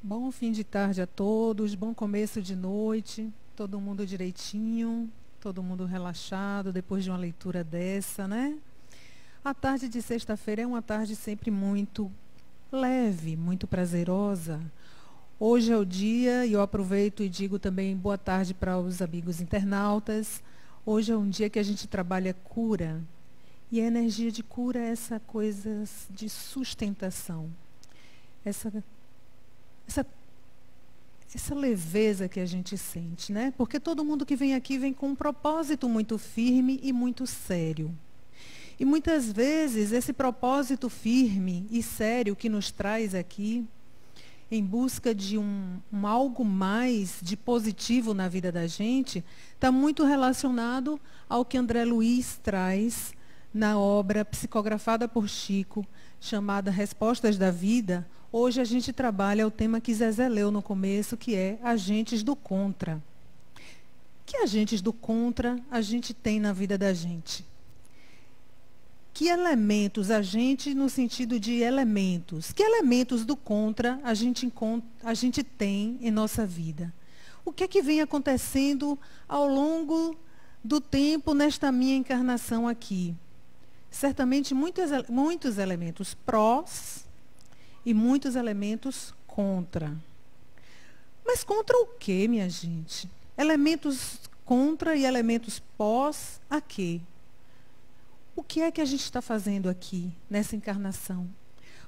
Bom fim de tarde a todos, bom começo de noite, todo mundo direitinho, todo mundo relaxado depois de uma leitura dessa, né? A tarde de sexta-feira é uma tarde sempre muito leve, muito prazerosa. Hoje é o dia, e eu aproveito e digo também boa tarde para os amigos internautas. Hoje é um dia que a gente trabalha cura, e a energia de cura é essa coisa de sustentação, essa leveza que a gente sente, né? Porque todo mundo que vem aqui vem com um propósito muito firme e muito sério. E muitas vezes esse propósito firme e sério que nos traz aqui, em busca de um algo mais de positivo na vida da gente, está muito relacionado ao que André Luiz traz na obra psicografada por Chico, chamada Respostas da Vida. Hoje a gente trabalha o tema que Zezé leu no começo, que é agentes do contra. Que agentes do contra a gente tem na vida da gente? Que elementos, agente no sentido de elementos, que elementos do contra a gente tem em nossa vida? O que é que vem acontecendo ao longo do tempo nesta minha encarnação aqui? Certamente muitos elementos prós e muitos elementos contra. Mas contra o quê, minha gente? Elementos contra e elementos pós a quê? O que é que a gente está fazendo aqui, nessa encarnação?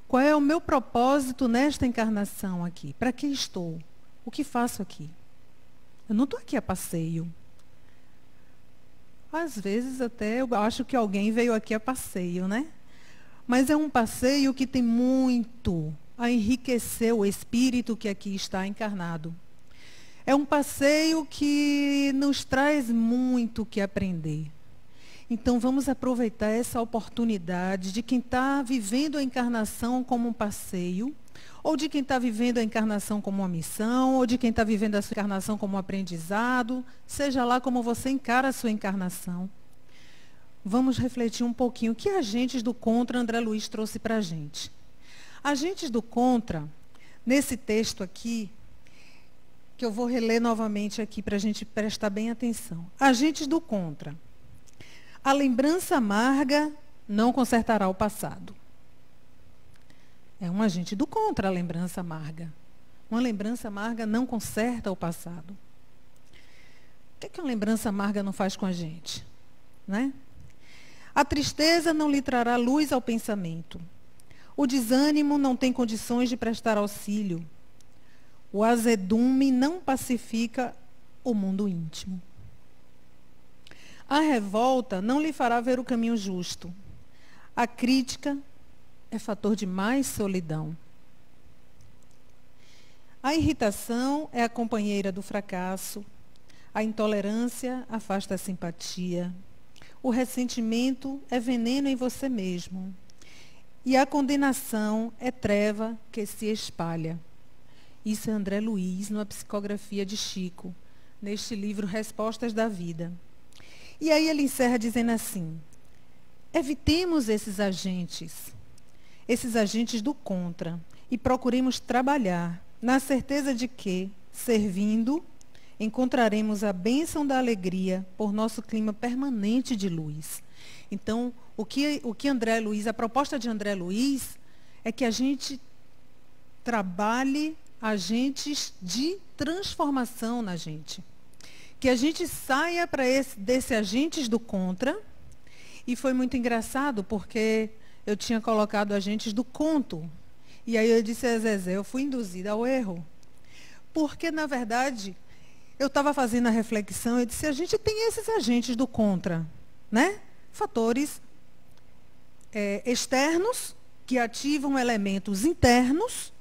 Qual é o meu propósito nesta encarnação aqui? Para que estou? O que faço aqui? Eu não estou aqui a passeio. Às vezes até eu acho que alguém veio aqui a passeio, né? Mas é um passeio que tem muito a enriquecer o espírito que aqui está encarnado. É um passeio que nos traz muito o que aprender. Então vamos aproveitar essa oportunidade de quem está vivendo a encarnação como um passeio, ou de quem está vivendo a encarnação como uma missão, ou de quem está vivendo a sua encarnação como um aprendizado, seja lá como você encara a sua encarnação. Vamos refletir um pouquinho o que agentes do contra André Luiz trouxe para a gente. Agentes do contra, nesse texto aqui, que eu vou reler novamente aqui para a gente prestar bem atenção. Agentes do contra. A lembrança amarga não consertará o passado. É um agente do contra a lembrança amarga. Uma lembrança amarga não conserta o passado. O que uma lembrança amarga não faz com a gente? Né? A tristeza não lhe trará luz ao pensamento. O desânimo não tem condições de prestar auxílio. O azedume não pacifica o mundo íntimo. A revolta não lhe fará ver o caminho justo. A crítica é fator de mais solidão. A irritação é a companheira do fracasso. A intolerância afasta a simpatia. O ressentimento é veneno em você mesmo. E a condenação é treva que se espalha. Isso é André Luiz, numa psicografia de Chico, neste livro Respostas da Vida. E aí ele encerra dizendo assim: evitemos esses agentes do contra, e procuremos trabalhar na certeza de que, servindo, encontraremos a bênção da alegria por nosso clima permanente de luz. Então, o que André Luiz, a proposta de André Luiz é que a gente trabalhe agentes de transformação na gente. Que a gente saia desse agentes do contra, e foi muito engraçado porque eu tinha colocado agentes do conto. E aí eu disse a Zezé, eu fui induzida ao erro. Porque, na verdade, eu estava fazendo a reflexão, eu disse, a gente tem esses agentes do contra, né? Fatores externos que ativam elementos internos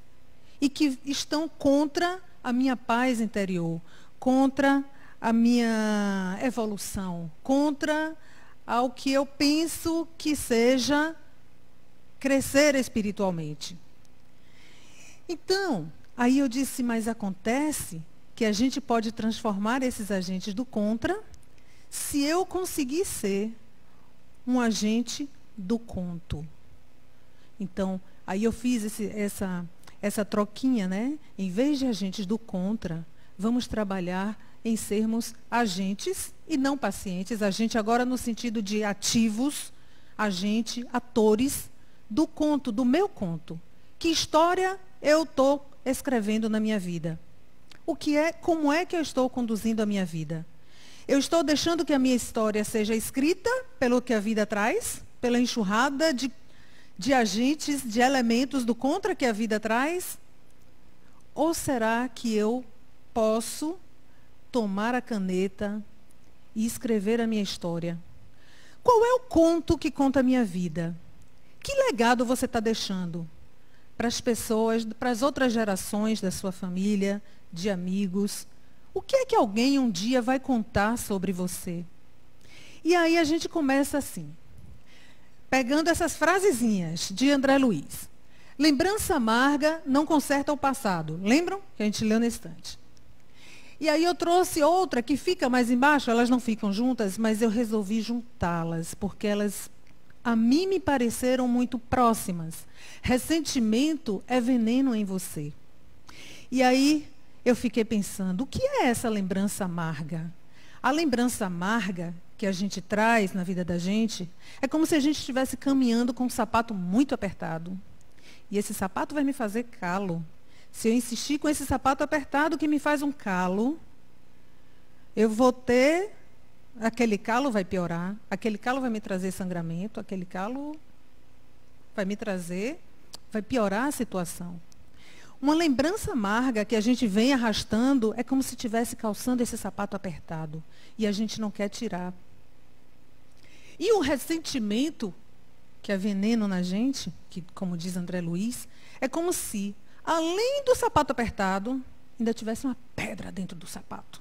e que estão contra a minha paz interior, contra a minha evolução, contra ao que eu penso que seja crescer espiritualmente. Então, aí eu disse, mas acontece que a gente pode transformar esses agentes do contra se eu conseguir ser um agente do conto. Então, aí eu fiz essa troquinha, né? Em vez de agentes do contra, vamos trabalhar em sermos agentes e não pacientes. Agente agora no sentido de ativos, agente, atores do conto, do meu conto. Que história eu estou escrevendo na minha vida? Como é que eu estou conduzindo a minha vida? Eu estou deixando que a minha história seja escrita pelo que a vida traz, pela enxurrada de agentes, de elementos do contra que a vida traz? Ou será que eu posso tomar a caneta e escrever a minha história? Qual é o conto que conta a minha vida? Que legado você está deixando para as pessoas, para as outras gerações da sua família, de amigos? O que é que alguém um dia vai contar sobre você? E aí a gente começa assim, pegando essas frasezinhas de André Luiz. Lembrança amarga não conserta o passado. Lembram? Que a gente leu na estante. E aí eu trouxe outra que fica mais embaixo, elas não ficam juntas, mas eu resolvi juntá-las, porque elas, a mim, me pareceram muito próximas. Ressentimento é veneno em você. E aí eu fiquei pensando, o que é essa lembrança amarga? A lembrança amarga que a gente traz na vida da gente é como se a gente estivesse caminhando com um sapato muito apertado. E esse sapato vai me fazer calo. Se eu insistir com esse sapato apertado que me faz um calo, eu vou ter... Aquele calo vai piorar, aquele calo vai me trazer sangramento, aquele calo vai piorar a situação. Uma lembrança amarga que a gente vem arrastando é como se estivesse calçando esse sapato apertado. E a gente não quer tirar. E o ressentimento, que é veneno na gente, que, como diz André Luiz, é como se, além do sapato apertado, ainda tivesse uma pedra dentro do sapato.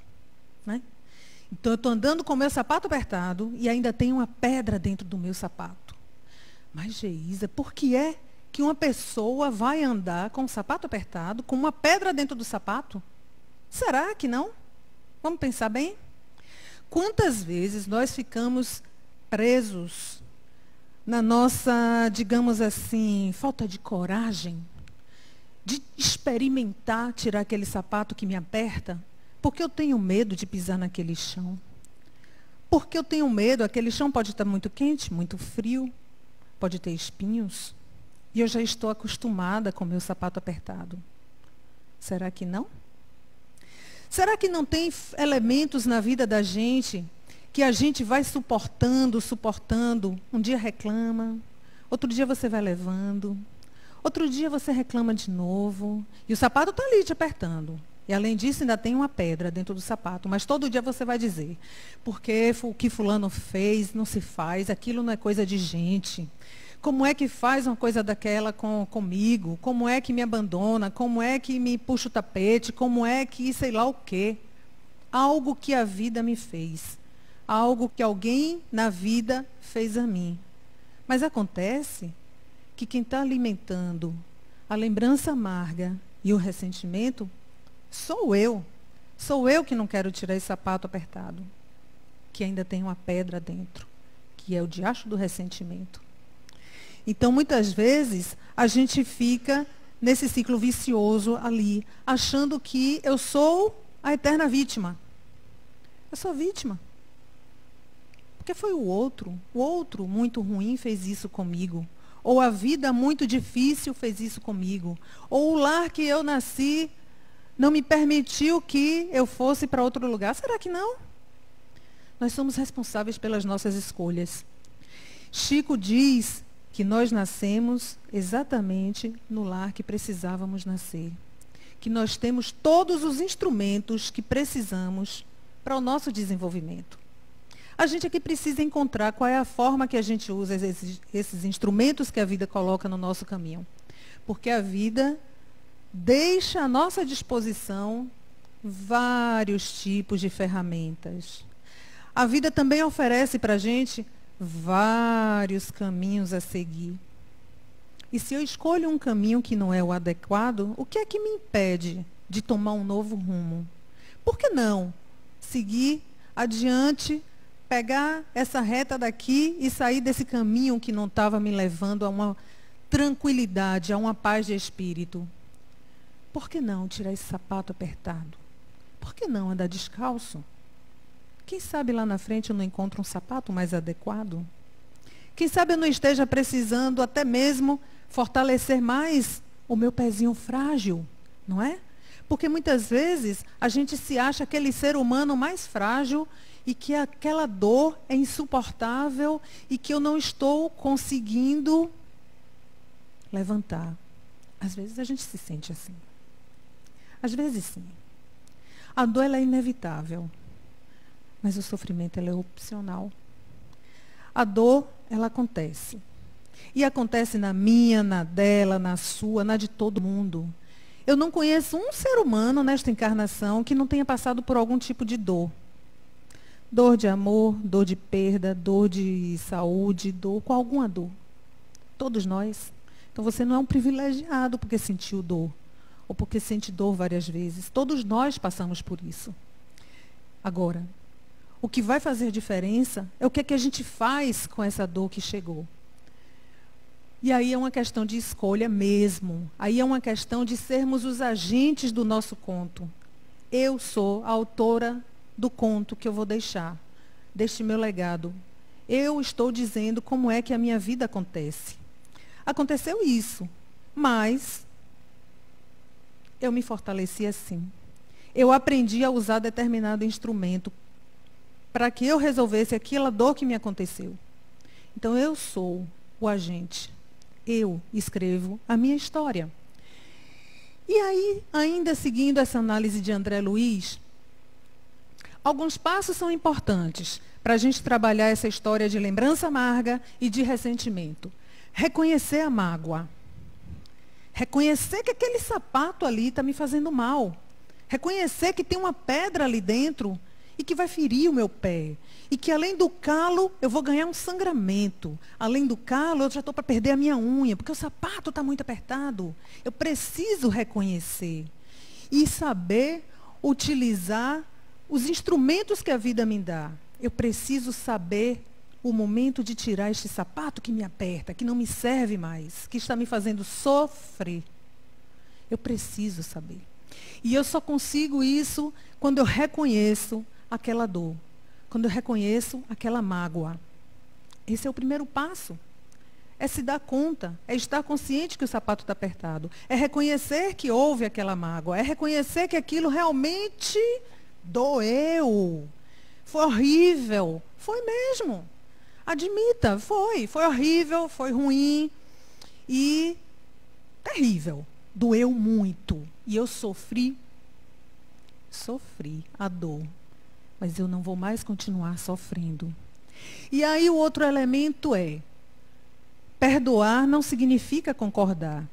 Né? Então, eu estou andando com o meu sapato apertado e ainda tem uma pedra dentro do meu sapato. Mas, Geisa, por que é que uma pessoa vai andar com o sapato apertado, com uma pedra dentro do sapato? Será que não? Vamos pensar bem? Quantas vezes nós ficamos presos na nossa, digamos assim, falta de coragem de experimentar tirar aquele sapato que me aperta? Porque eu tenho medo de pisar naquele chão. Porque eu tenho medo, aquele chão pode estar muito quente, muito frio, pode ter espinhos. E eu já estou acostumada com o meu sapato apertado. Será que não? Será que não tem elementos na vida da gente que a gente vai suportando? Um dia reclama, outro dia você vai levando, outro dia você reclama de novo. E o sapato está ali te apertando. E além disso, ainda tem uma pedra dentro do sapato. Mas todo dia você vai dizer, porque o que fulano fez não se faz, aquilo não é coisa de gente. Como é que faz uma coisa daquela comigo? Como é que me abandona? Como é que me puxa o tapete? Como é que sei lá o quê? Algo que a vida me fez. Algo que alguém na vida fez a mim. Mas acontece que quem está alimentando a lembrança amarga e o ressentimento sou eu. Sou eu que não quero tirar esse sapato apertado, que ainda tem uma pedra dentro, que é o diacho do ressentimento. Então, muitas vezes, a gente fica nesse ciclo vicioso ali, achando que eu sou a eterna vítima. Eu sou vítima. Porque foi o outro muito ruim fez isso comigo. Ou a vida muito difícil fez isso comigo. Ou o lar que eu nasci não me permitiu que eu fosse para outro lugar. Será que não? Nós somos responsáveis pelas nossas escolhas. Chico diz que nós nascemos exatamente no lar que precisávamos nascer. Que nós temos todos os instrumentos que precisamos para o nosso desenvolvimento. A gente aqui precisa encontrar qual é a forma que a gente usa esses instrumentos que a vida coloca no nosso caminho. Porque a vida deixa à nossa disposição vários tipos de ferramentas. A vida também oferece para a gente vários caminhos a seguir. E se eu escolho um caminho que não é o adequado, o que é que me impede de tomar um novo rumo? Por que não seguir adiante, pegar essa reta daqui e sair desse caminho que não estava me levando a uma tranquilidade, a uma paz de espírito? Por que não tirar esse sapato apertado? Por que não andar descalço? Quem sabe lá na frente eu não encontro um sapato mais adequado? Quem sabe eu não esteja precisando até mesmo fortalecer mais o meu pezinho frágil, não é? Porque muitas vezes a gente se acha aquele ser humano mais frágil e que aquela dor é insuportável e que eu não estou conseguindo levantar. Às vezes a gente se sente assim. Às vezes sim. A dor ela é inevitável, mas o sofrimento ela é opcional. A dor, ela acontece. E acontece na minha, na dela, na sua, na de todo mundo. Eu não conheço um ser humano nesta encarnação que não tenha passado por algum tipo de dor. Dor de amor, dor de perda, dor de saúde, dor com alguma dor. Todos nós. Então você não é um privilegiado porque sentiu dor. Ou porque sente dor várias vezes. Todos nós passamos por isso. Agora, o que vai fazer diferença é o que é que a gente faz com essa dor que chegou. E aí é uma questão de escolha mesmo. Aí é uma questão de sermos os agentes do nosso conto. Eu sou a autora do conto que eu vou deixar, deste meu legado. Eu estou dizendo como é que a minha vida acontece. Aconteceu isso, mas eu me fortaleci assim. Eu aprendi a usar determinado instrumento para que eu resolvesse aquela dor que me aconteceu. Então eu sou o agente. Eu escrevo a minha história. E aí, ainda seguindo essa análise de André Luiz, alguns passos são importantes para a gente trabalhar essa história de lembrança amarga e de ressentimento. Reconhecer a mágoa. Reconhecer que aquele sapato ali está me fazendo mal. Reconhecer que tem uma pedra ali dentro e que vai ferir o meu pé. E que além do calo, eu vou ganhar um sangramento. Além do calo, eu já estou para perder a minha unha, porque o sapato está muito apertado. Eu preciso reconhecer. E saber utilizar os instrumentos que a vida me dá. Eu preciso saber o momento de tirar este sapato que me aperta, que não me serve mais, que está me fazendo sofrer. Eu preciso saber. E eu só consigo isso quando eu reconheço aquela dor. Quando eu reconheço aquela mágoa. Esse é o primeiro passo. É se dar conta, é estar consciente que o sapato está apertado. É reconhecer que houve aquela mágoa. É reconhecer que aquilo realmente doeu. Foi horrível. Foi mesmo. Admita, foi horrível, foi ruim e terrível. Doeu muito. E eu sofri a dor. Mas eu não vou mais continuar sofrendo. E aí o outro elemento é, perdoar não significa concordar.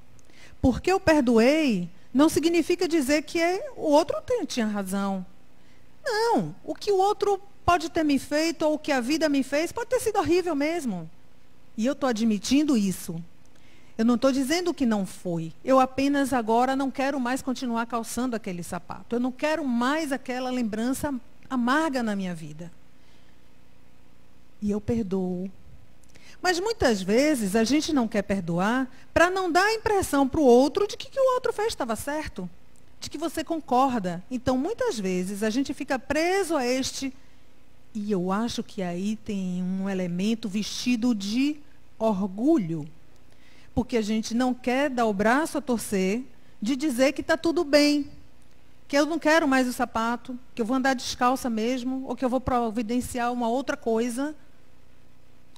Porque eu perdoei, não significa dizer que o outro tinha razão. Não, o que o outro pode ter me feito, ou o que a vida me fez, pode ter sido horrível mesmo. E eu estou admitindo isso. Eu não estou dizendo que não foi. Eu apenas agora não quero mais continuar calçando aquele sapato. Eu não quero mais aquela lembrança amarga na minha vida. E eu perdoo. Mas muitas vezes a gente não quer perdoar para não dar a impressão para o outro de que o que o outro fez estava certo. De que você concorda. Então, muitas vezes a gente fica preso a este... E eu acho que aí tem um elemento vestido de orgulho. Porque a gente não quer dar o braço a torcer de dizer que está tudo bem. Que eu não quero mais o sapato, que eu vou andar descalça mesmo, ou que eu vou providenciar uma outra coisa.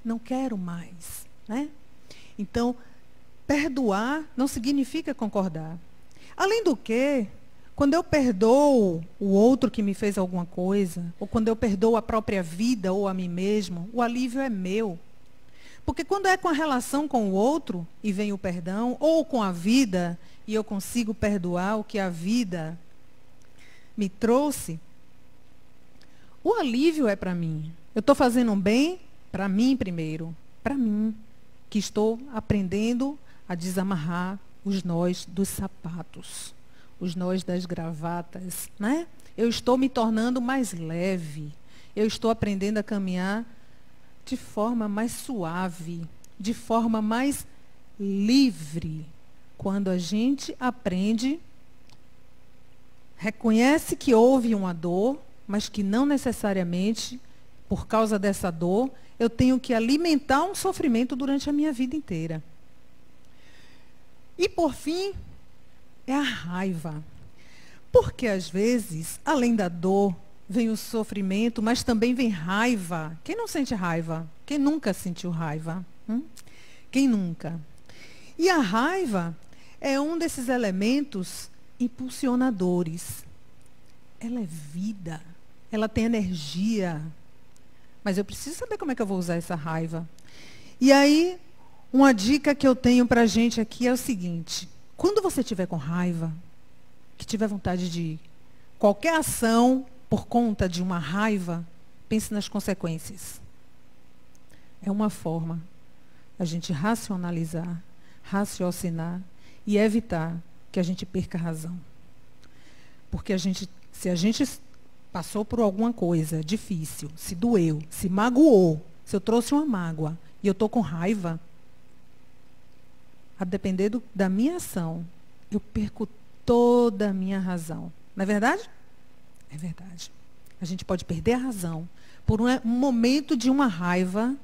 Não quero mais. Né? Então, perdoar não significa concordar. Além do que, quando eu perdoo o outro que me fez alguma coisa, ou quando eu perdoo a própria vida ou a mim mesmo, o alívio é meu. Porque quando é com a relação com o outro e vem o perdão, ou com a vida e eu consigo perdoar o que a vida me trouxe, o alívio é para mim. Eu estou fazendo um bem para mim primeiro. Para mim, que estou aprendendo a desamarrar os nós dos sapatos, os nós das gravatas, né? Eu estou me tornando mais leve. Eu estou aprendendo a caminhar de forma mais suave, de forma mais livre. Quando a gente aprende reconhece que houve uma dor, mas que não necessariamente, por causa dessa dor, eu tenho que alimentar um sofrimento durante a minha vida inteira. E, por fim, é a raiva. Porque, às vezes, além da dor, vem o sofrimento, mas também vem raiva. Quem não sente raiva? Quem nunca sentiu raiva? Quem nunca? E a raiva é um desses elementos impulsionadores. Ela é vida, ela tem energia. Mas eu preciso saber como é que eu vou usar essa raiva. E aí, uma dica que eu tenho para a gente aqui é o seguinte: quando você estiver com raiva, que tiver vontade de qualquer ação por conta de uma raiva, pense nas consequências. É uma forma a gente racionalizar, raciocinar e evitar que a gente perca a razão. Porque se a gente passou por alguma coisa difícil, se doeu, se magoou, se eu trouxe uma mágoa e eu estou com raiva, a depender da minha ação, eu perco toda a minha razão. Não é verdade? É verdade. A gente pode perder a razão por um momento de uma raiva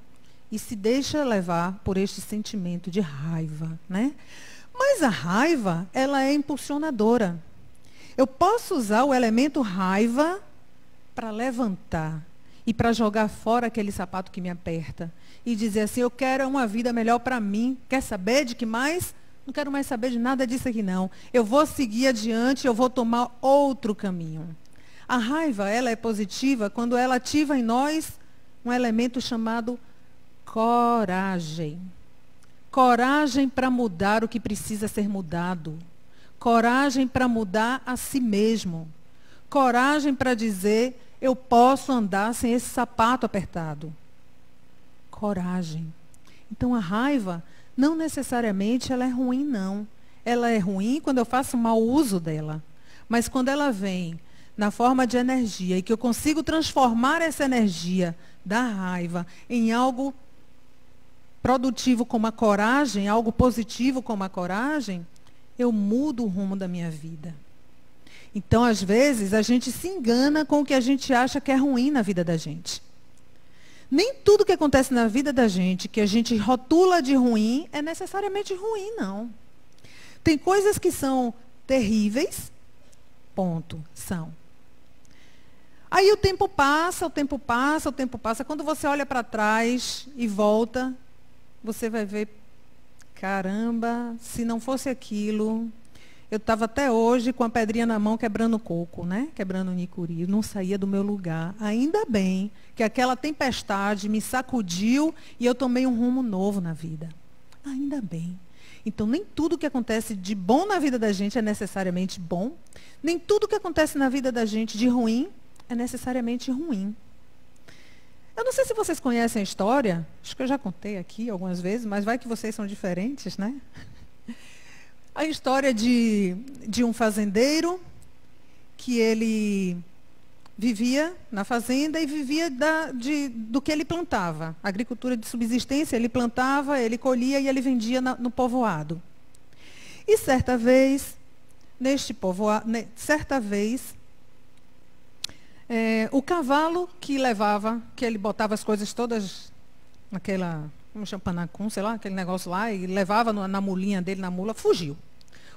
e se deixa levar por este sentimento de raiva, né? Mas a raiva, ela é impulsionadora. Eu posso usar o elemento raiva para levantar e para jogar fora aquele sapato que me aperta e dizer assim: eu quero uma vida melhor para mim. Quer saber de que mais? Não quero mais saber de nada disso aqui não. Eu vou seguir adiante, eu vou tomar outro caminho. A raiva, ela é positiva quando ela ativa em nós um elemento chamado coragem. Coragem para mudar o que precisa ser mudado. Coragem para mudar a si mesmo. Coragem para dizer: eu posso andar sem esse sapato apertado. Coragem. Então a raiva, não necessariamente ela é ruim, não. Ela é ruim quando eu faço mau uso dela. Mas quando ela vem na forma de energia e que eu consigo transformar essa energia da raiva em algo produtivo como a coragem, algo positivo como a coragem, eu mudo o rumo da minha vida. Então, às vezes, a gente se engana com o que a gente acha que é ruim na vida da gente. Nem tudo que acontece na vida da gente, que a gente rotula de ruim, é necessariamente ruim, não. Tem coisas que são terríveis, ponto, são. Aí o tempo passa, o tempo passa, o tempo passa. Quando você olha para trás e volta, você vai ver, caramba, se não fosse aquilo, eu estava até hoje com a pedrinha na mão quebrando coco, né? Quebrando nicuri, não saía do meu lugar. Ainda bem que aquela tempestade me sacudiu e eu tomei um rumo novo na vida. Ainda bem. Então, nem tudo que acontece de bom na vida da gente é necessariamente bom. Nem tudo que acontece na vida da gente de ruim é necessariamente ruim. Eu não sei se vocês conhecem a história, acho que eu já contei aqui algumas vezes, mas vai que vocês são diferentes, né? A história de um fazendeiro que ele vivia na fazenda e vivia do que ele plantava. Agricultura de subsistência, ele plantava, ele colhia e ele vendia no povoado. E certa vez, o cavalo que levava, que ele botava as coisas todas naquela, como chama, panacum, sei lá, aquele negócio lá, e levava na mulinha dele, na mula, fugiu.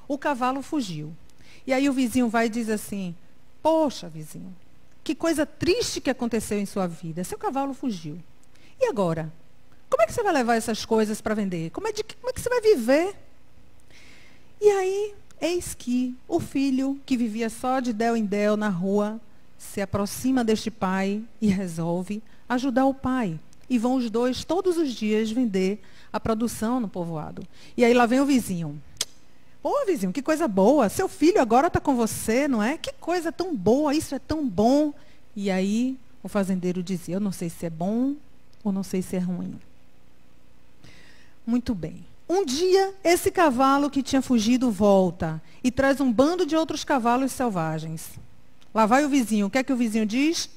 O cavalo fugiu. E aí o vizinho vai e diz assim: poxa, vizinho, que coisa triste que aconteceu em sua vida. Seu cavalo fugiu. E agora? Como é que você vai levar essas coisas para vender? Como é que você vai viver? E aí, eis que o filho, que vivia só de del em del na rua, se aproxima deste pai e resolve ajudar o pai. E vão os dois todos os dias vender a produção no povoado. E aí lá vem o vizinho. Ô, vizinho, que coisa boa. Seu filho agora está com você, não é? Que coisa tão boa, isso é tão bom. E aí o fazendeiro dizia: eu não sei se é bom ou não sei se é ruim. Muito bem. Um dia, esse cavalo que tinha fugido volta e traz um bando de outros cavalos selvagens. Lá vai o vizinho. O que é que o vizinho diz?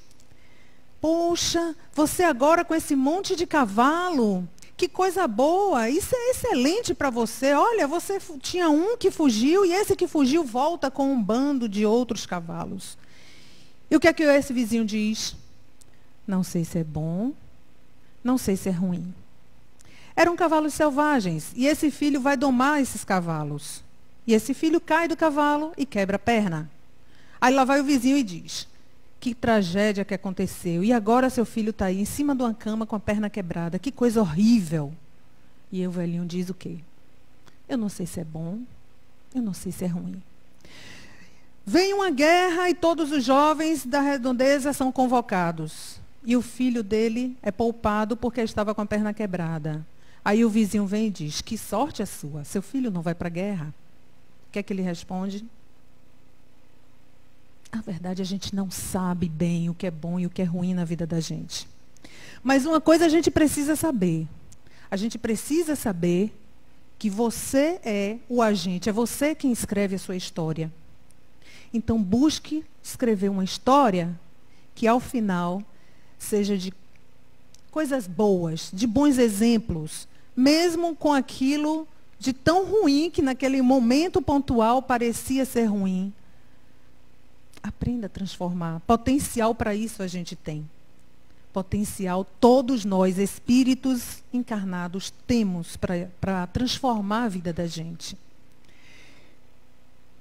Poxa, você agora com esse monte de cavalo, Que coisa boa, isso é excelente para você. Olha, você tinha um que fugiu e esse que fugiu volta com um bando de outros cavalos. E o que é que esse vizinho diz? Não sei se é bom, não sei se é ruim. Eram cavalos selvagens e esse filho vai domar esses cavalos. E esse filho cai do cavalo e quebra a perna. Aí lá vai o vizinho e diz: que tragédia que aconteceu. E agora seu filho está aí em cima de uma cama com a perna quebrada. Que coisa horrível. E aí o velhinho diz o quê? Eu não sei se é bom, eu não sei se é ruim. Vem uma guerra e todos os jovens da redondeza são convocados. E o filho dele é poupado porque estava com a perna quebrada. Aí o vizinho vem e diz: que sorte a sua, seu filho não vai para a guerra. O que é que ele responde? Na verdade, a gente não sabe bem o que é bom e o que é ruim na vida da gente. Mas uma coisa a gente precisa saber. A gente precisa saber que você é o agente, é você quem escreve a sua história. Então, busque escrever uma história que, ao final, seja de coisas boas, de bons exemplos, mesmo com aquilo de tão ruim que naquele momento pontual parecia ser ruim. Aprenda a transformar. Potencial para isso a gente tem. Potencial, todos nós, espíritos encarnados, temos para transformar a vida da gente.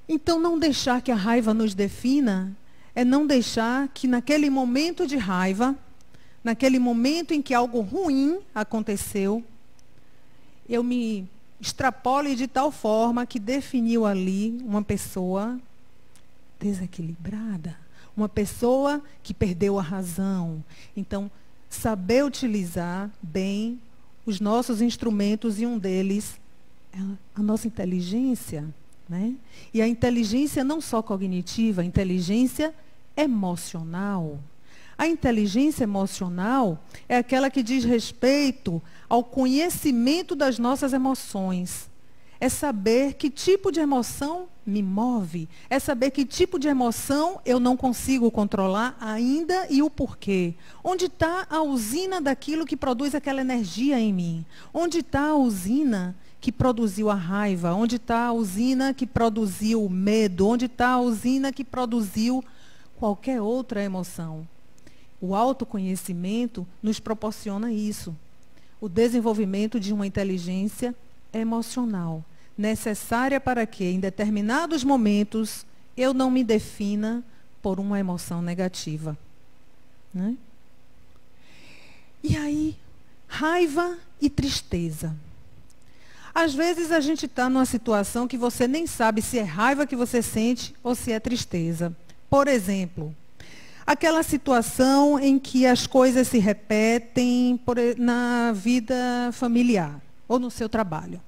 Então, não deixar que a raiva nos defina é não deixar que naquele momento de raiva, naquele momento em que algo ruim aconteceu, eu me extrapole de tal forma que definiu ali uma pessoa desequilibrada, uma pessoa que perdeu a razão. Então, saber utilizar bem os nossos instrumentos, e um deles é a nossa inteligência, né? E a inteligência não só cognitiva, a inteligência emocional. A inteligência emocional é aquela que diz respeito ao conhecimento das nossas emoções. É saber que tipo de emoção me move. É saber que tipo de emoção eu não consigo controlar ainda e o porquê. Onde está a usina daquilo que produz aquela energia em mim? Onde está a usina que produziu a raiva? Onde está a usina que produziu o medo? Onde está a usina que produziu qualquer outra emoção? O autoconhecimento nos proporciona isso. O desenvolvimento de uma inteligência emocional, necessária para que, em determinados momentos, eu não me defina por uma emoção negativa. Né? E aí, raiva e tristeza. Às vezes a gente está numa situação que você nem sabe se é raiva que você sente ou se é tristeza. Por exemplo, aquela situação em que as coisas se repetem na vida familiar ou no seu trabalho.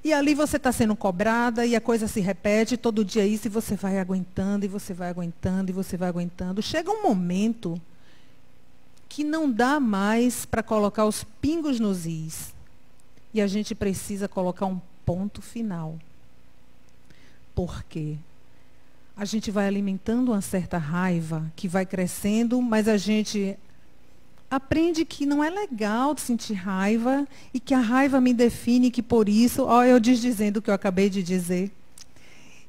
E ali você está sendo cobrada e a coisa se repete todo dia isso, e você vai aguentando, e você vai aguentando, e você vai aguentando. Chega um momento que não dá mais para colocar os pingos nos is. E a gente precisa colocar um ponto final. Por quê? A gente vai alimentando uma certa raiva que vai crescendo, mas a gente aprende que não é legal sentir raiva e que a raiva me define, que por isso, ó, eu desdizendo o que eu acabei de dizer.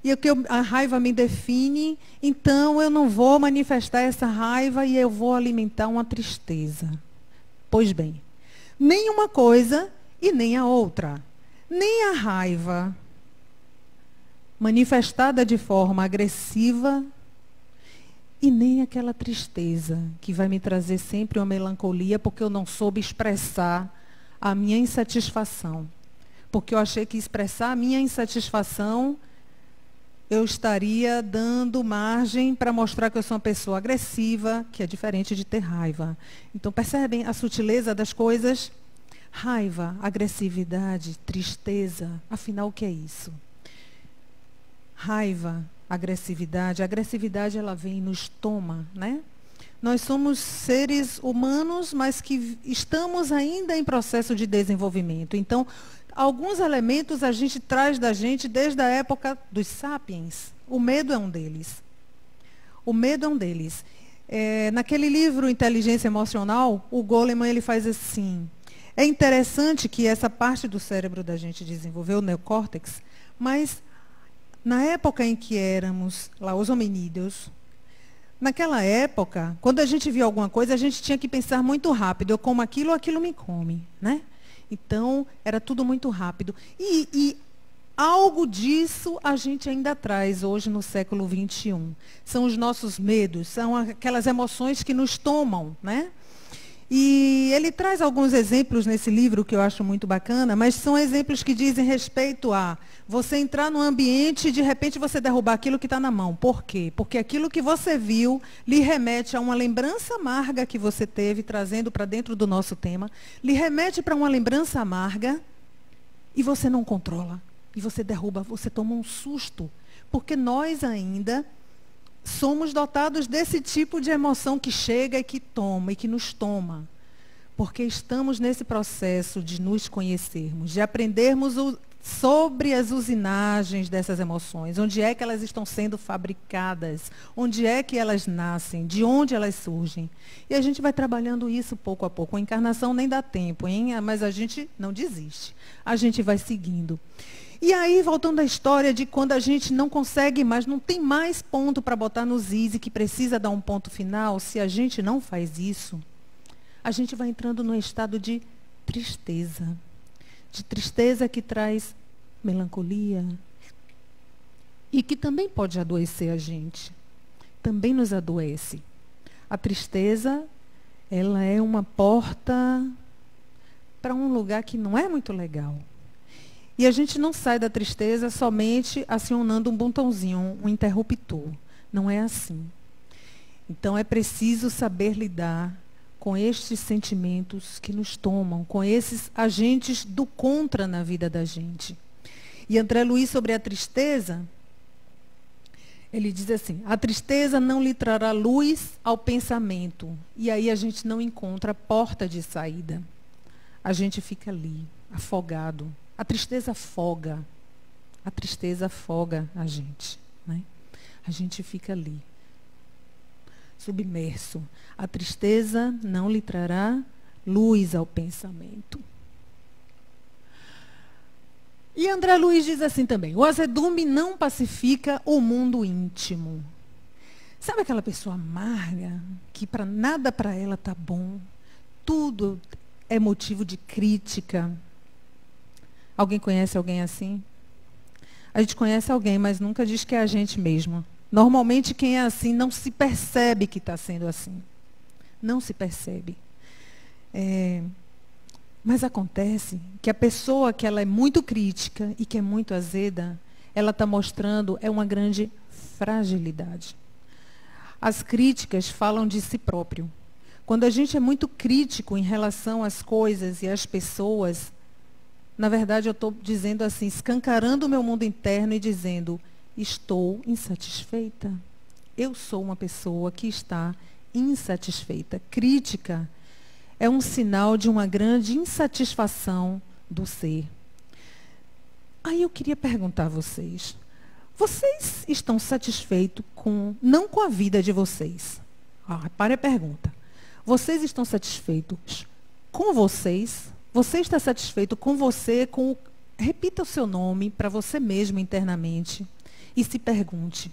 E que a raiva me define, então eu não vou manifestar essa raiva e eu vou alimentar uma tristeza. Pois bem, nem uma coisa e nem a outra. Nem a raiva manifestada de forma agressiva e nem aquela tristeza que vai me trazer sempre uma melancolia porque eu não soube expressar a minha insatisfação. Porque eu achei que expressar a minha insatisfação eu estaria dando margem para mostrar que eu sou uma pessoa agressiva, que é diferente de ter raiva. Então, percebem a sutileza das coisas? Raiva, agressividade, tristeza. Afinal, o que é isso? Raiva, agressividade. A agressividade, ela vem e nos toma, né? Nós somos seres humanos, mas que estamos ainda em processo de desenvolvimento. Então, alguns elementos a gente traz da gente desde a época dos sapiens. O medo é um deles. O medo é um deles. Naquele livro Inteligência Emocional, o Goleman ele faz assim: É interessante que essa parte do cérebro da gente desenvolveu, o neocórtex, mas na época em que éramos lá os hominídeos, naquela época, quando a gente via alguma coisa, a gente tinha que pensar muito rápido. Eu como aquilo, aquilo me come, né? Então, era tudo muito rápido. E algo disso a gente ainda traz hoje no século XXI. São os nossos medos, são aquelas emoções que nos tomam, né? E ele traz alguns exemplos nesse livro que eu acho muito bacana, mas são exemplos que dizem respeito a você entrar num ambiente e de repente você derrubar aquilo que está na mão. Por quê? Porque aquilo que você viu lhe remete a uma lembrança amarga que você teve, trazendo para dentro do nosso tema, lhe remete para uma lembrança amarga e você não controla. E você derruba, você toma um susto. Porque nós ainda somos dotados desse tipo de emoção que chega e que toma, e que nos toma. Porque estamos nesse processo de nos conhecermos, de aprendermos sobre as usinagens dessas emoções, onde é que elas estão sendo fabricadas, onde é que elas nascem, de onde elas surgem. E a gente vai trabalhando isso pouco a pouco. A encarnação nem dá tempo, hein? Mas a gente não desiste. A gente vai seguindo. E aí, voltando à história de quando a gente não consegue mais, não tem mais ponto para botar nos is e que precisa dar um ponto final, se a gente não faz isso, a gente vai entrando num estado de tristeza. De tristeza que traz melancolia e que também pode adoecer a gente. Também nos adoece. A tristeza, ela é uma porta para um lugar que não é muito legal. E a gente não sai da tristeza somente acionando um botãozinho, um interruptor. Não é assim. Então é preciso saber lidar com estes sentimentos que nos tomam, com esses agentes do contra na vida da gente. E André Luiz, sobre a tristeza, ele diz assim: a tristeza não lhe trará luz ao pensamento. E aí a gente não encontra porta de saída. A gente fica ali, afogado. A tristeza afoga. A tristeza afoga a gente, né? A gente fica ali, submerso. A tristeza não lhe trará luz ao pensamento. E André Luiz diz assim também: o azedume não pacifica o mundo íntimo. Sabe aquela pessoa amarga, que para nada para ela tá bom? Tudo é motivo de crítica. Alguém conhece alguém assim? A gente conhece alguém, mas nunca diz que é a gente mesmo. Normalmente quem é assim não se percebe que está sendo assim. Não se percebe. Mas acontece que a pessoa que ela é muito crítica e que é muito azeda, ela está mostrando uma grande fragilidade. As críticas falam de si próprio. Quando a gente é muito crítico em relação às coisas e às pessoas, na verdade, eu estou dizendo assim, escancarando o meu mundo interno e dizendo: estou insatisfeita. Eu sou uma pessoa que está insatisfeita. Crítica é um sinal de uma grande insatisfação do ser. Aí eu queria perguntar a vocês: vocês estão satisfeitos não com a vida de vocês? Para a pergunta. Vocês estão satisfeitos com vocês? Você está satisfeito com você? Repita o seu nome para você mesmo internamente e se pergunte: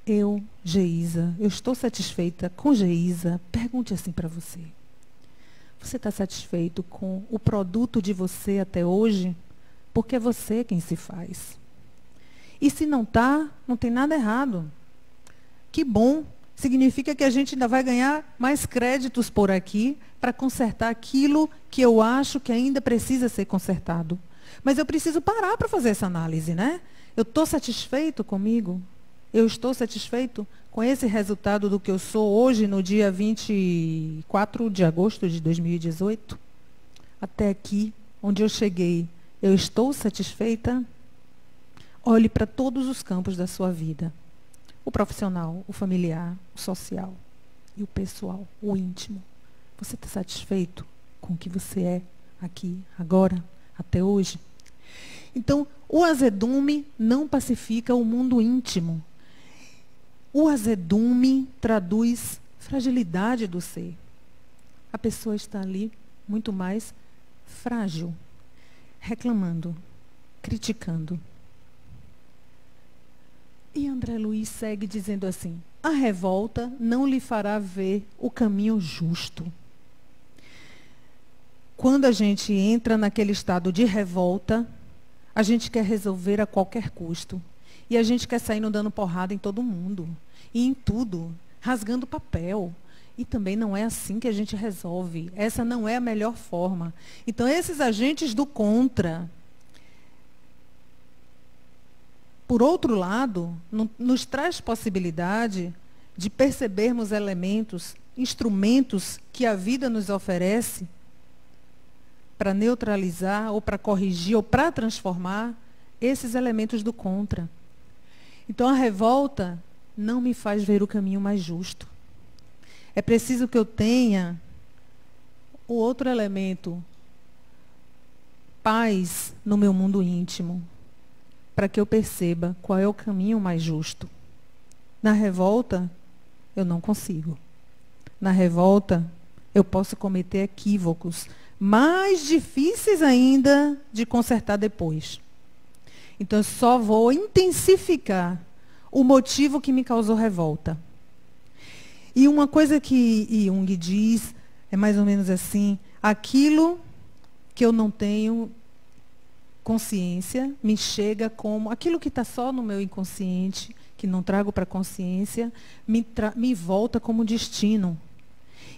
eu, Geisa, eu estou satisfeita com Geisa? Pergunte assim para você. Você está satisfeito com o produto de você até hoje? Porque é você quem se faz. E se não está, não tem nada errado. Que bom. Significa que a gente ainda vai ganhar mais créditos por aqui para consertar aquilo que eu acho que ainda precisa ser consertado. Mas eu preciso parar para fazer essa análise, né? Eu estou satisfeito comigo? Eu estou satisfeito com esse resultado do que eu sou hoje, no dia 24 de agosto de 2018? Até aqui, onde eu cheguei, eu estou satisfeita? Olhe para todos os campos da sua vida. O profissional, o familiar, o social e o pessoal, o íntimo. Você está satisfeito com o que você é aqui, agora, até hoje? Então, o azedume não pacifica o mundo íntimo. O azedume traduz fragilidade do ser. A pessoa está ali muito mais frágil, reclamando, criticando. E André Luiz segue dizendo assim: a revolta não lhe fará ver o caminho justo. Quando a gente entra naquele estado de revolta, a gente quer resolver a qualquer custo. E a gente quer sair dando porrada em todo mundo. E em tudo, rasgando papel. E também não é assim que a gente resolve. Essa não é a melhor forma. Então, esses agentes do contra, por outro lado, nos traz possibilidade de percebermos elementos, instrumentos que a vida nos oferece para neutralizar, ou para corrigir, ou para transformar esses elementos do contra. Então, a revolta não me faz ver o caminho mais justo. É preciso que eu tenha o outro elemento, paz no meu mundo íntimo, para que eu perceba qual é o caminho mais justo. Na revolta, eu não consigo. Na revolta, eu posso cometer equívocos mais difíceis ainda de consertar depois. Então, eu só vou intensificar o motivo que me causou revolta. E uma coisa que Jung diz é mais ou menos assim: aquilo que eu não tenho consciência me chega como aquilo que está só no meu inconsciente, que não trago para a consciência, me volta como destino.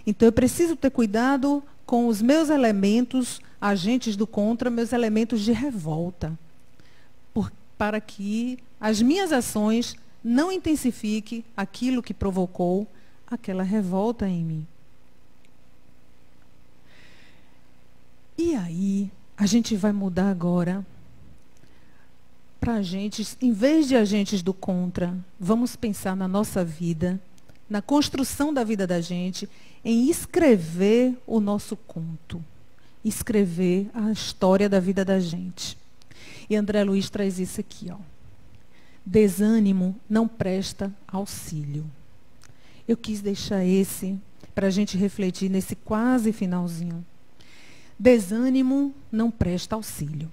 Então, eu preciso ter cuidado com os meus elementos, agentes do contra, meus elementos de revolta, para que as minhas ações não intensifiquem aquilo que provocou aquela revolta em mim. E aí, a gente vai mudar agora para agentes, em vez de agentes do contra, vamos pensar na nossa vida, na construção da vida da gente, em escrever o nosso conto, escrever a história da vida da gente. E André Luiz traz isso aqui, ó. Desânimo não presta auxílio. Eu quis deixar esse para a gente refletir nesse quase finalzinho. Desânimo não presta auxílio.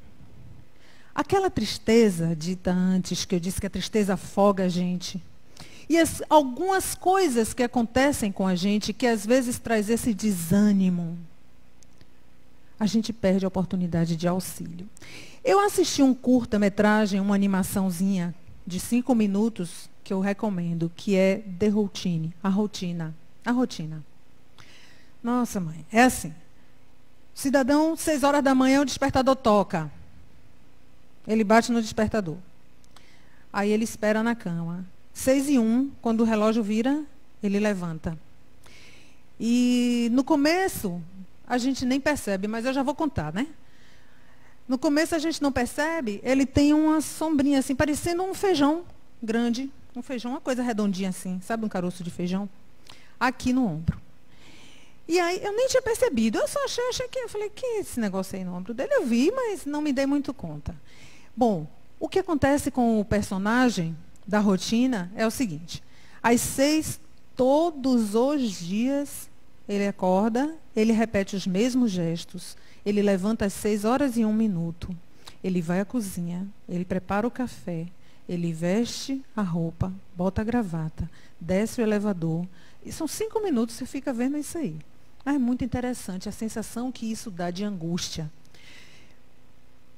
Aquela tristeza dita antes, que eu disse que a tristeza afoga a gente, e algumas coisas que acontecem com a gente, que às vezes traz esse desânimo, a gente perde a oportunidade de auxílio. Eu assisti um curta-metragem, uma animaçãozinha de 5 minutos, que eu recomendo, que é The Routine, a rotina. A rotina. Nossa, mãe, é assim. Cidadão, 6 horas da manhã, o despertador toca. Ele bate no despertador. Aí ele espera na cama. 6:01, quando o relógio vira, ele levanta. E no começo, a gente nem percebe, mas eu já vou contar, né? No começo a gente não percebe, ele tem uma sombrinha assim, parecendo um feijão grande. Um feijão, uma coisa redondinha assim, sabe um caroço de feijão? Aqui no ombro. E aí, eu nem tinha percebido, eu só achei que, eu falei, que é esse negócio aí no ombro dele? Eu vi, mas não me dei muito conta. Bom, o que acontece com o personagem da rotina é o seguinte: às 6, todos os dias, ele acorda, ele repete os mesmos gestos, ele levanta às 6h01, ele vai à cozinha, ele prepara o café, ele veste a roupa, bota a gravata, desce o elevador, e são 5 minutos, você fica vendo isso aí. É muito interessante a sensação que isso dá de angústia.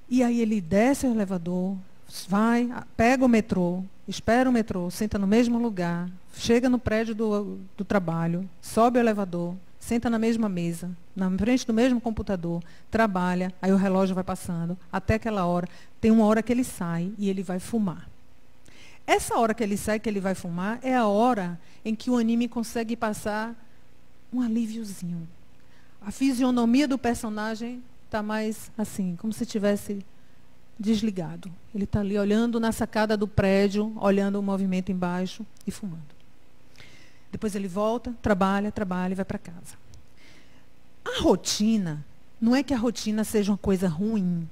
E aí ele desce o elevador, vai, pega o metrô, espera o metrô, senta no mesmo lugar, chega no prédio do trabalho, sobe o elevador, senta na mesma mesa, na frente do mesmo computador, trabalha, aí o relógio vai passando, até aquela hora, tem uma hora que ele sai e ele vai fumar. Essa hora que ele sai, que ele vai fumar, é a hora em que o anime consegue passar um alíviozinho. A fisionomia do personagem está mais assim, como se tivesse desligado. Ele está ali olhando na sacada do prédio, olhando o movimento embaixo e fumando. Depois ele volta, trabalha e vai para casa. A rotina, não é que a rotina seja uma coisa ruim.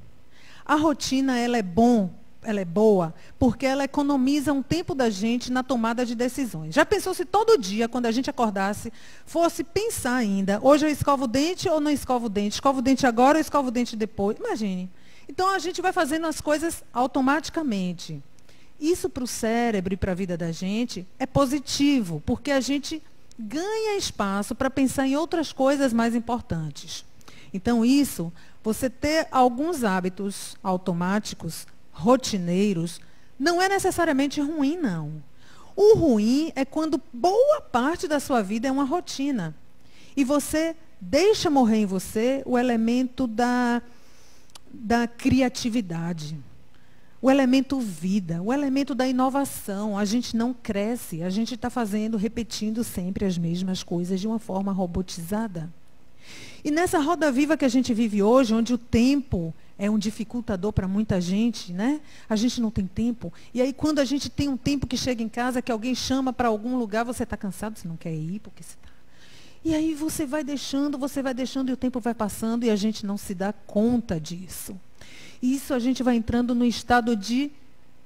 A rotina, ela é bom ela é boa porque ela economiza um tempo da gente na tomada de decisões. Já pensou se todo dia, quando a gente acordasse, fosse pensar ainda, hoje eu escovo o dente ou não escovo o dente? Escovo o dente agora ou escovo o dente depois? Imagine. Então, a gente vai fazendo as coisas automaticamente. Isso para o cérebro e para a vida da gente é positivo, porque a gente ganha espaço para pensar em outras coisas mais importantes. Então, isso, você ter alguns hábitos automáticos, rotineiros, não é necessariamente ruim, não. O ruim é quando boa parte da sua vida é uma rotina. E você deixa morrer em você o elemento da criatividade, o elemento vida, o elemento da inovação. A gente não cresce, a gente está repetindo sempre as mesmas coisas de uma forma robotizada. E nessa roda viva que a gente vive hoje, onde o tempo é um dificultador para muita gente, né? A gente não tem tempo. E aí, quando a gente tem um tempo que chega em casa, que alguém chama para algum lugar, você está cansado, você não quer ir, porque você está... E aí você vai deixando, e o tempo vai passando, e a gente não se dá conta disso. Isso a gente vai entrando no estado de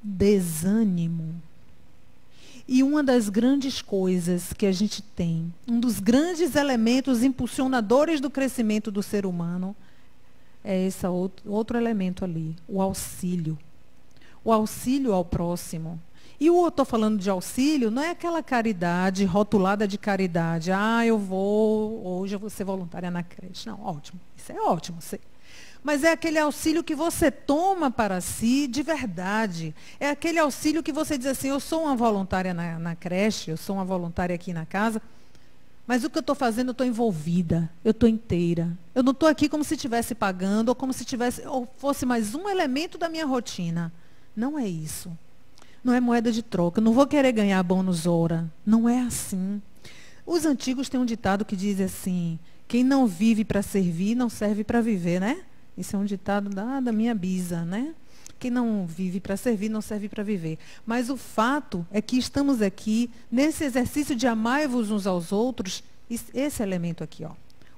desânimo. E uma das grandes coisas que a gente tem, um dos grandes elementos impulsionadores do crescimento do ser humano, é esse outro elemento ali, o auxílio. O auxílio ao próximo. E eu estou falando de auxílio, não é aquela caridade, rotulada de caridade. Hoje eu vou ser voluntária na creche. Não, ótimo, isso é ótimo. Mas é aquele auxílio que você toma para si de verdade. É aquele auxílio que você diz assim, eu sou uma voluntária na creche, eu sou uma voluntária aqui na casa, mas o que eu estou fazendo, eu estou envolvida, eu estou inteira. Eu não estou aqui como se estivesse pagando, ou como se ou fosse mais um elemento da minha rotina. Não é isso. Não é moeda de troca. Eu não vou querer ganhar bônus hora. Não é assim. Os antigos têm um ditado que diz assim, quem não vive para servir, não serve para viver, né? Isso é um ditado da minha bisa, né? Quem não vive para servir, não serve para viver. Mas o fato é que estamos aqui, nesse exercício de amai-vos uns aos outros, esse elemento aqui, ó,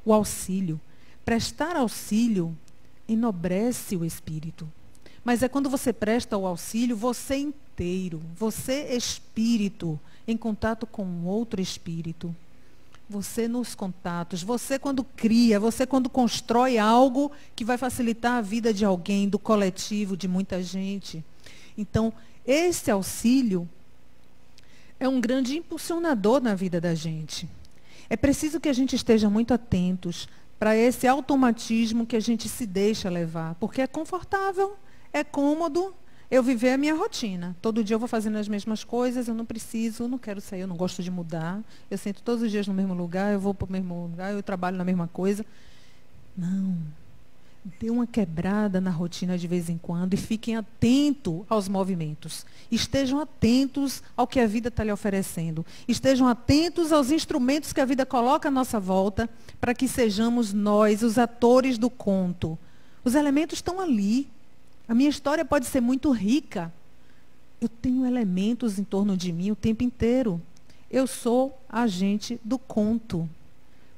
o auxílio. Prestar auxílio enobrece o espírito. Mas é quando você presta o auxílio, você inteiro, você espírito, em contato com outro espírito. Você nos contatos, você quando cria, você quando constrói algo que vai facilitar a vida de alguém, do coletivo, de muita gente. Então, esse auxílio é um grande impulsionador na vida da gente. É preciso que a gente esteja muito atentos para esse automatismo que a gente se deixa levar, porque é confortável, é cômodo eu viver a minha rotina. Todo dia eu vou fazendo as mesmas coisas, eu não preciso, eu não quero sair, eu não gosto de mudar. Eu sento todos os dias no mesmo lugar, eu vou para o mesmo lugar, eu trabalho na mesma coisa. Não. Dê uma quebrada na rotina de vez em quando e fiquem atentos aos movimentos. Estejam atentos ao que a vida está lhe oferecendo. Estejam atentos aos instrumentos que a vida coloca à nossa volta para que sejamos nós, os atores do conto. Os elementos estão ali. A minha história pode ser muito rica. Eu tenho elementos em torno de mim o tempo inteiro. Eu sou agente do conto.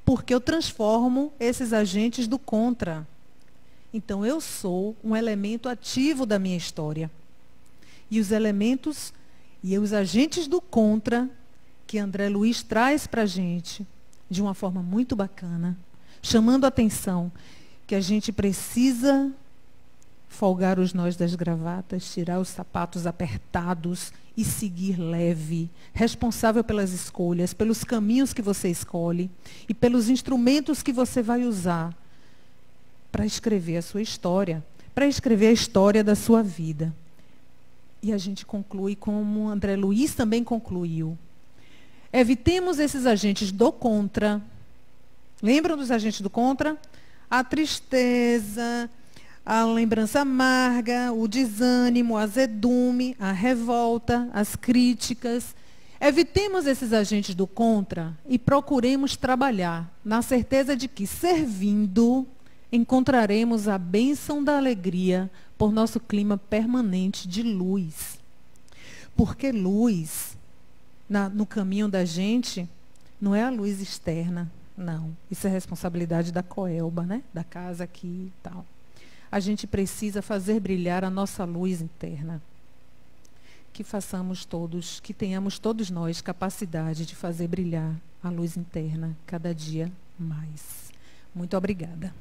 Porque eu transformo esses agentes do contra. Então, eu sou um elemento ativo da minha história. E os elementos e os agentes do contra, que André Luiz traz para a gente, de uma forma muito bacana, chamando a atenção que a gente precisa folgar os nós das gravatas, tirar os sapatos apertados e seguir leve, responsável pelas escolhas, pelos caminhos que você escolhe e pelos instrumentos que você vai usar para escrever a sua história, para escrever a história da sua vida. E a gente conclui como André Luiz também concluiu. Evitemos esses agentes do contra. Lembram dos agentes do contra? A tristeza, a lembrança amarga, o desânimo, o azedume, a revolta, as críticas. Evitemos esses agentes do contra e procuremos trabalhar na certeza de que, servindo, encontraremos a bênção da alegria por nosso clima permanente de luz. Porque luz, no caminho da gente, não é a luz externa, não. Isso é responsabilidade da Coelba, né? Da casa aqui e tal. A gente precisa fazer brilhar a nossa luz interna. que façamos todos, que tenhamos todos nós capacidade de fazer brilhar a luz interna cada dia mais. Muito obrigada.